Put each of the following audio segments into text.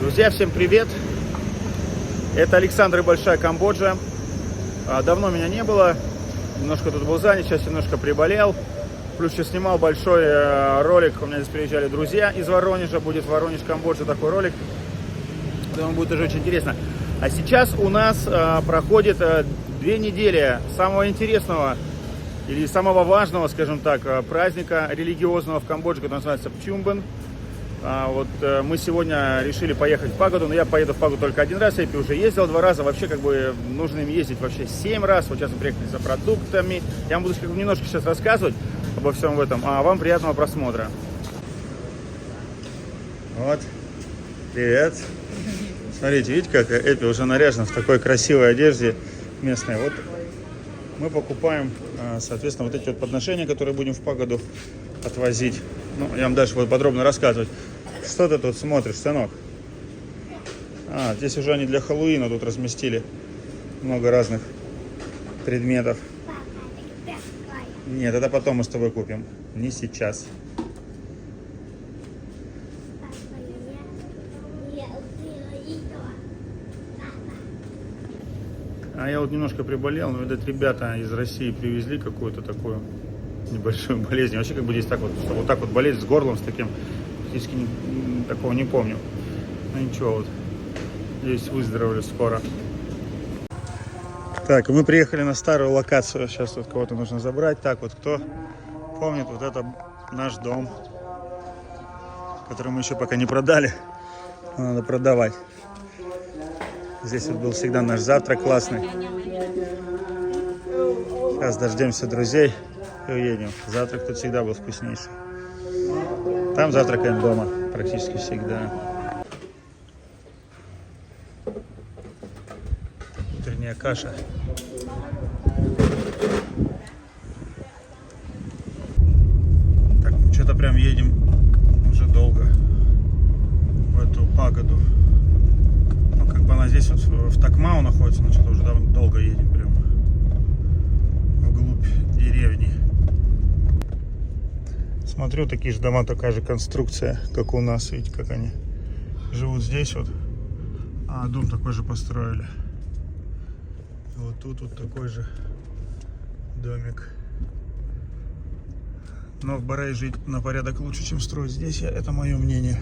Друзья, всем привет! Это Александр и Большая Камбоджа. Давно меня не было, немножко тут был занят, сейчас немножко приболел. Плюс я снимал большой ролик, у меня здесь приезжали друзья из Воронежа, будет Воронеж, Камбоджа такой ролик. Думаю, будет тоже очень интересно. А сейчас у нас проходит 2 недели самого интересного или самого важного, скажем так, праздника религиозного в Камбодже, который называется Пчумбан. Мы сегодня решили поехать в Пагоду, но я поеду в Пагоду только 1 раз, я уже ездил 2 раза, вообще нужно им ездить вообще 7 раз, вот сейчас мы приехали за продуктами, я вам буду немножко сейчас рассказывать обо всем этом, а вам приятного просмотра. Вот, привет, смотрите, видите, как Эппи уже наряжена в такой красивой одежде местной, вот мы покупаем, соответственно, вот эти вот подношения, которые будем в Пагоду отвозить. Ну, я вам дальше буду подробно рассказывать. Что ты тут смотришь, сынок? Здесь уже они для Хэллоуина тут разместили много разных предметов. Нет, это потом мы с тобой купим. Не сейчас. Я вот немножко приболел, но, видать, ребята из России привезли какую-то такую небольшую болезнь. Вообще, здесь так вот болеть с горлом, с таким, практически такого не помню. Ну ничего, вот здесь выздоровлю скоро. Так, мы приехали на старую локацию. Сейчас вот кого-то нужно забрать. Так, вот кто помнит, вот это наш дом, который мы еще пока не продали. Надо продавать. Здесь вот был всегда наш завтрак классный. Сейчас дождемся друзей и уедем. Завтрак тут всегда был вкуснейший. Там завтракаем дома практически всегда. Утренняя каша. Так, мы что-то прям едем уже долго в эту Пагоду. Ну, она здесь вот в Такмау находится, но что-то уже долго едем прям вглубь деревни. Смотрю, такие же дома, такая же конструкция, как у нас. Видите, как они живут здесь вот. Дом такой же построили. И вот тут вот такой же домик. Но в Барае жить на порядок лучше, чем строить здесь. Это мое мнение.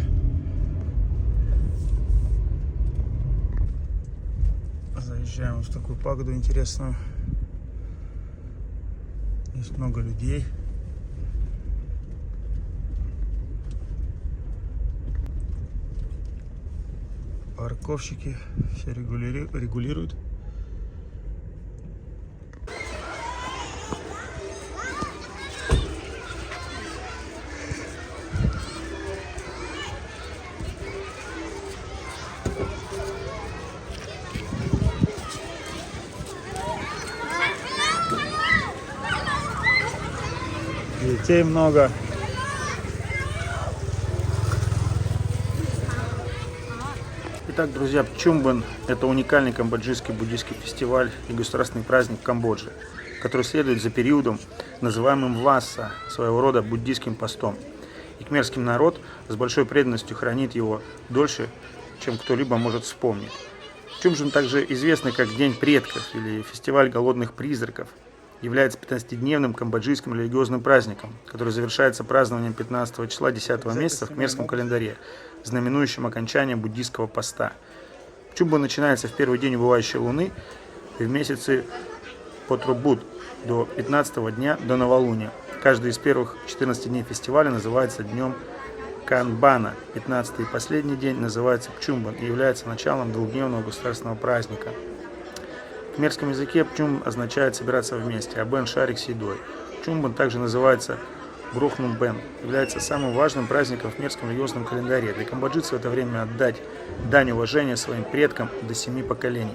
Заезжаем в такую Пагоду интересную. Есть много людей. Парковщики все регулируют. Детей много. Итак, друзья, Пчумбан – это уникальный камбоджийский буддийский фестиваль и государственный праздник Камбоджи, который следует за периодом, называемым Васса, своего рода буддийским постом. И кхмерский народ с большой преданностью хранит его дольше, чем кто-либо может вспомнить. Пчумбан также известный как День предков или фестиваль голодных призраков. Является 15-дневным камбоджийским религиозным праздником, который завершается празднованием 15 числа 10 месяца в кхмерском календаре, знаменующим окончание буддийского поста. Пчумбан начинается в первый день убывающей луны и в месяце Потрубуд до 15-го дня до новолуния. Каждый из первых 14 дней фестиваля называется днем Канбана. 15-й и последний день называется Пчумбан и является началом 2-дневного государственного праздника. В кхмерском языке Пчум означает собираться вместе, а Бен – шарик с едой. Пчумбан также называется Брухнум Бен, является самым важным праздником в кхмерском религиозном календаре. Для камбоджийцев это время отдать дань уважения своим предкам до 7 поколений.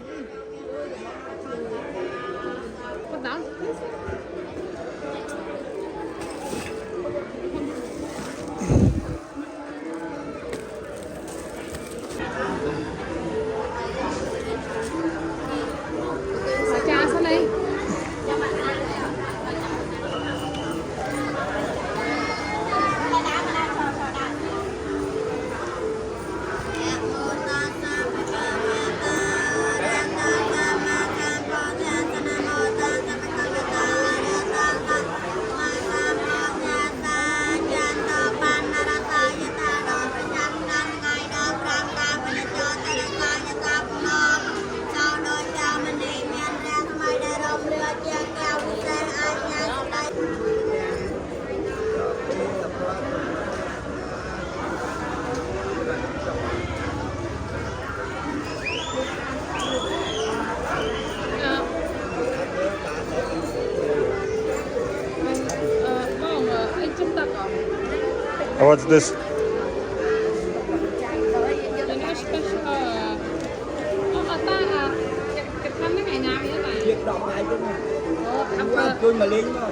What's this?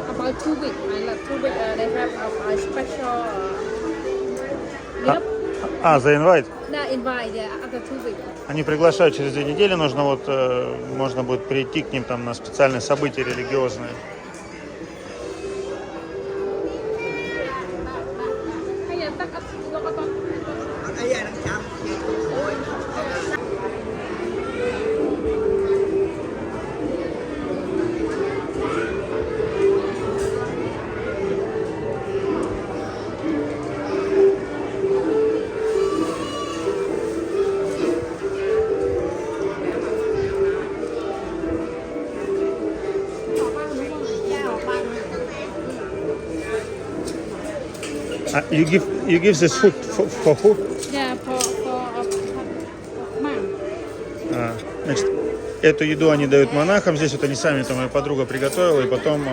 About 2 weeks. I love 2 weeks. They have a special. The invite. Да, invite after 2 weeks. Они приглашают через 2 недели, нужно вот, можно будет прийти к ним там на специальные события религиозные. You give this food for who? Yeah, for man. Значит, эту еду они дают монахам. Здесь вот они сами, там моя подруга приготовила, и потом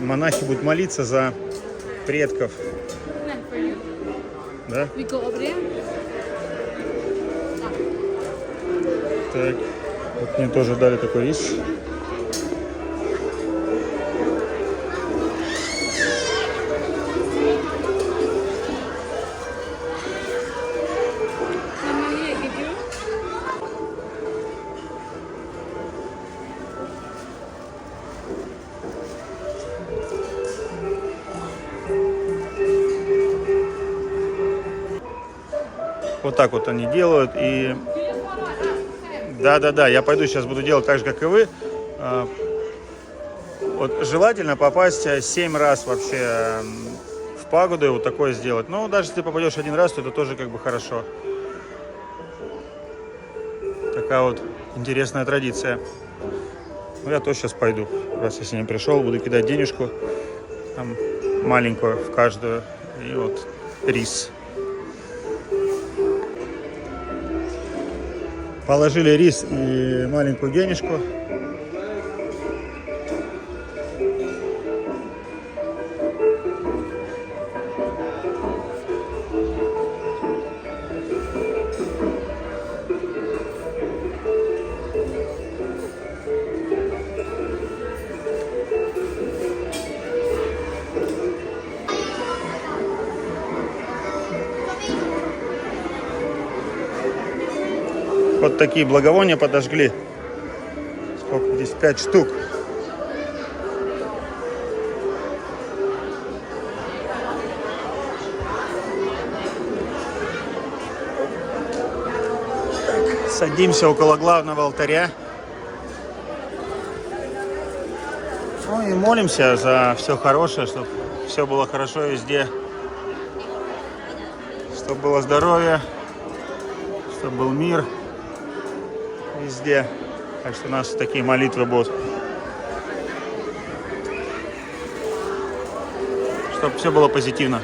монахи будут молиться за предков. Да? We go over there. Так, вот мне тоже дали такой рис. Вот так вот они делают. И да, я пойду сейчас буду делать так же, как и вы. Вот желательно попасть 7 раз вообще в пагоду и вот такое сделать. Но даже если ты попадешь 1 раз, то это тоже как бы хорошо. Такая вот интересная традиция. Ну, я тоже сейчас пойду. Раз я сегодня пришел, буду кидать денежку. Там маленькую в каждую. И вот рис. Положили рис и маленькую денежку. Вот такие благовония подожгли. Сколько здесь? 5 штук. Так, садимся около главного алтаря. Ну и молимся за все хорошее, чтобы все было хорошо везде. Чтобы было здоровье, чтобы был мир. Везде. Так что у нас такие молитвы будут. Чтобы все было позитивно.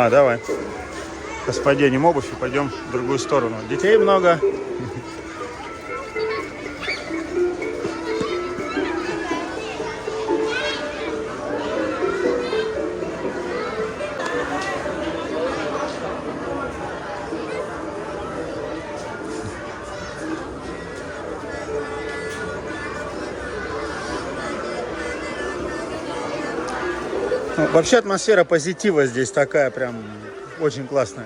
Давай. Сейчас поденем обувь и пойдем в другую сторону. Детей много. Вообще атмосфера позитива здесь такая прям очень классная.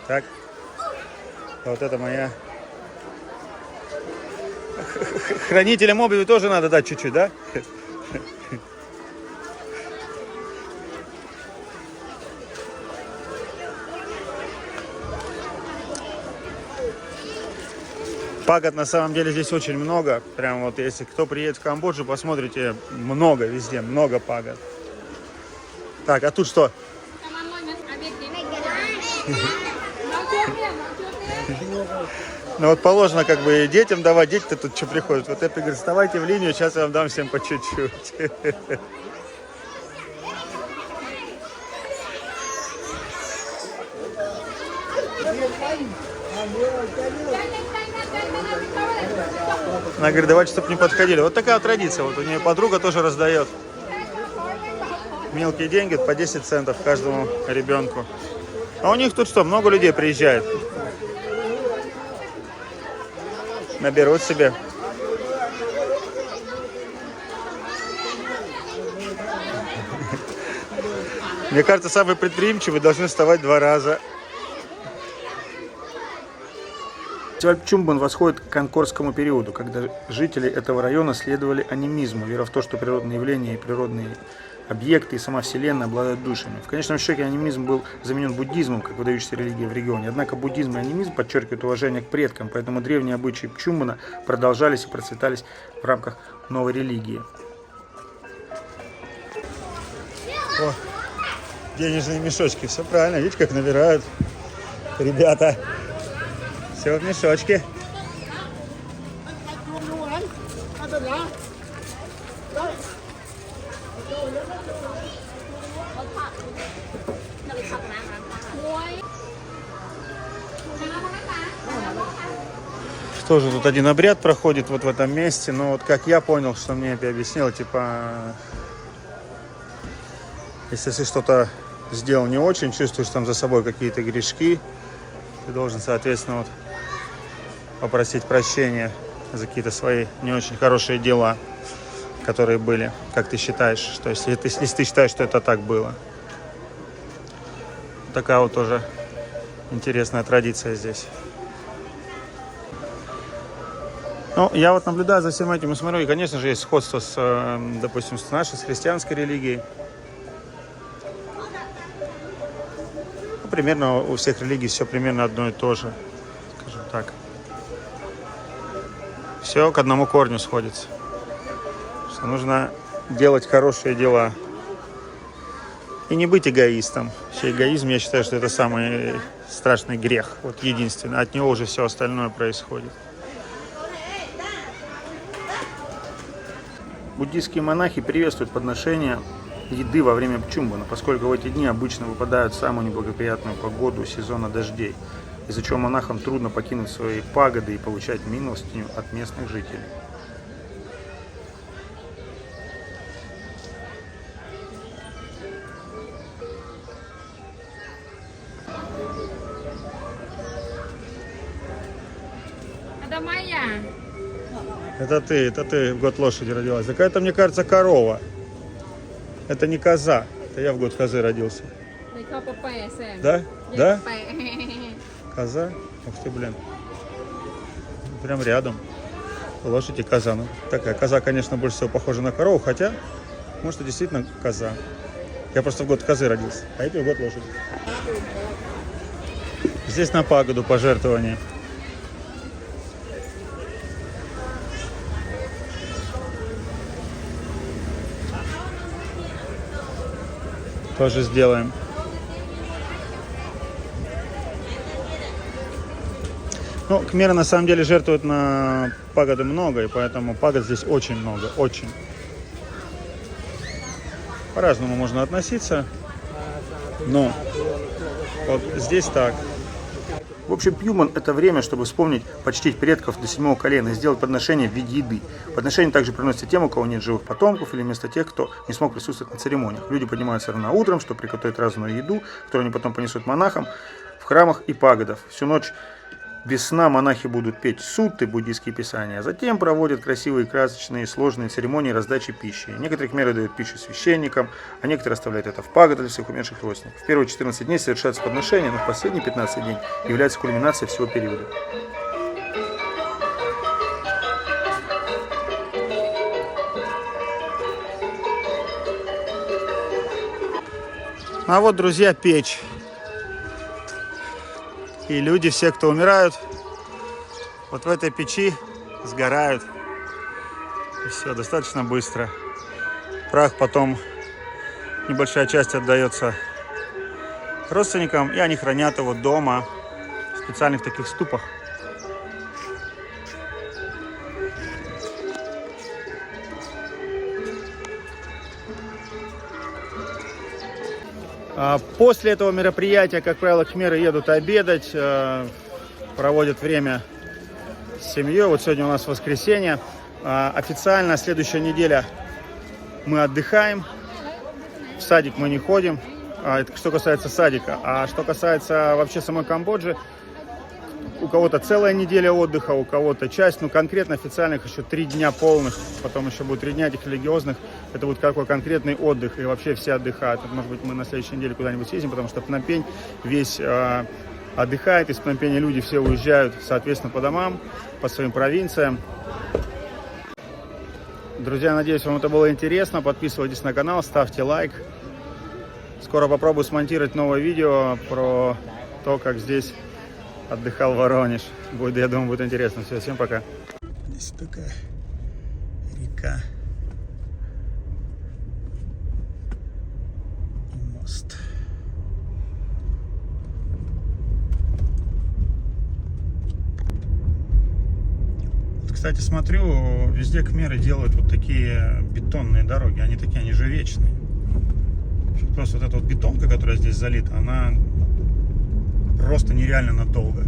Так, вот это моя. Хранителям обуви тоже надо дать чуть-чуть, да? Пагод на самом деле здесь очень много. Прям вот если кто приедет в Камбоджу, посмотрите, много везде, много пагод. Так, а тут что? Ну вот положено как бы детям давать, дети-то тут что приходят. Вот это говорит, вставайте в линию, сейчас я вам дам всем по чуть-чуть. Она говорит, давайте, чтобы не подходили. Вот такая вот традиция. Вот у нее подруга тоже раздает мелкие деньги по 10 центов каждому ребенку. А у них тут что, много людей приезжает. Наберут себе. Мне кажется, самые предприимчивые должны вставать 2 раза. Фестиваль Чумбан восходит к конкордскому периоду, когда жители этого района следовали анимизму, вера в то, что природные явления и природные объекты и сама Вселенная обладают душами. В конечном счете анимизм был заменен буддизмом, как выдающейся религией в регионе. Однако буддизм и анимизм подчеркивают уважение к предкам, поэтому древние обычаи Чумбана продолжались и процветались в рамках новой религии. О, денежные мешочки, все правильно, видите, как набирают ребята. Все в мешочке. Тоже тут один обряд проходит вот в этом месте, но вот как я понял, что мне объяснил, типа, если ты что-то сделал не очень, чувствуешь там за собой какие-то грешки, ты должен, соответственно, вот попросить прощения за какие-то свои не очень хорошие дела, которые были, как ты считаешь, что если ты считаешь, что это так было. Такая вот тоже интересная традиция здесь. Ну, я вот наблюдаю за всем этим и смотрю, и, конечно же, есть сходство с, допустим, с нашей, с христианской религией. Ну, примерно у всех религий все примерно одно и то же, скажем так. Все к одному корню сходится. Что нужно делать хорошие дела. И не быть эгоистом. Вообще эгоизм, я считаю, что это самый страшный грех. Вот единственный. От него уже все остальное происходит. Буддийские монахи приветствуют подношение еды во время Чумбана, поскольку в эти дни обычно выпадают в самую неблагоприятную погоду сезона дождей, из-за чего монахам трудно покинуть свои пагоды и получать милостыню от местных жителей. Это моя. Это ты в год лошади родилась. Так это, мне кажется, корова. Это не коза. Это я в год козы родился. Да? Да? Коза? Ух ты, блин. Прям рядом. Лошадь и коза. Ну, такая коза, конечно, больше всего похожа на корову, хотя, может, и действительно коза. Я просто в год козы родился, а это в год лошади. Здесь на пагоду пожертвования. Тоже сделаем. Ну, кхмеры на самом деле жертвуют на пагоды много, и поэтому пагод здесь очень много, очень. По-разному можно относиться, но вот здесь так. В общем, Пьюман – это время, чтобы вспомнить, почтить предков до 7-го колена и сделать подношение в виде еды. Подношение также приносится тем, у кого нет живых потомков, или вместо тех, кто не смог присутствовать на церемониях. Люди поднимаются рано утром, чтобы приготовить разную еду, которую они потом понесут монахам в храмах и пагодах. Всю ночь без сна монахи будут петь сутты, буддийские писания, а затем проводят красивые, красочные, сложные церемонии раздачи пищи. Некоторые кхмеры дают пищу священникам, а некоторые оставляют это в пагоды для всех умерших родственников. В первые 14 дней совершается подношение, но в последние 15 дней является кульминацией всего периода. А вот, друзья, печь. И люди, все, кто умирают, Вот в этой печи сгорают. И все, достаточно быстро. Прах потом, небольшая часть отдается родственникам, и они хранят его дома в специальных таких ступах. После этого мероприятия, как правило, кхмеры едут обедать, проводят время с семьей. Вот сегодня у нас воскресенье. Официально следующая неделя мы отдыхаем. В садик мы не ходим. Это что касается садика. А что касается вообще самой Камбоджи, у кого-то целая неделя отдыха, у кого-то часть. Ну, конкретно официальных еще 3 дня полных. Потом еще будет 3 дня этих религиозных. Это будет какой конкретный отдых. И вообще все отдыхают. Вот, может быть, мы на следующей неделе куда-нибудь съездим, потому что Пномпень весь отдыхает. Из Пномпеня люди все уезжают, соответственно, по домам, по своим провинциям. Друзья, надеюсь, вам это было интересно. Подписывайтесь на канал, ставьте лайк. Скоро попробую смонтировать новое видео про то, как здесь отдыхал Воронеж. Будет, я думаю, будет интересно. Все, всем пока. Здесь такая река и мост. Вот, кстати, смотрю, везде кхмеры делают вот такие бетонные дороги. Они такие, они же вечные. Просто вот эта вот бетонка, которая здесь залита, она просто нереально надолго.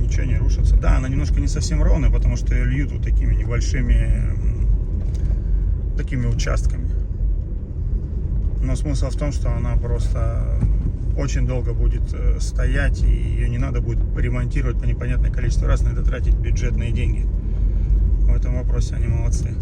Ничего не рушится. Да, она немножко не совсем ровная, потому что ее льют вот такими небольшими такими участками. Но смысл в том, что она просто очень долго будет стоять, и ее не надо будет ремонтировать по непонятное количество раз, на это тратить бюджетные деньги. В этом вопросе они молодцы.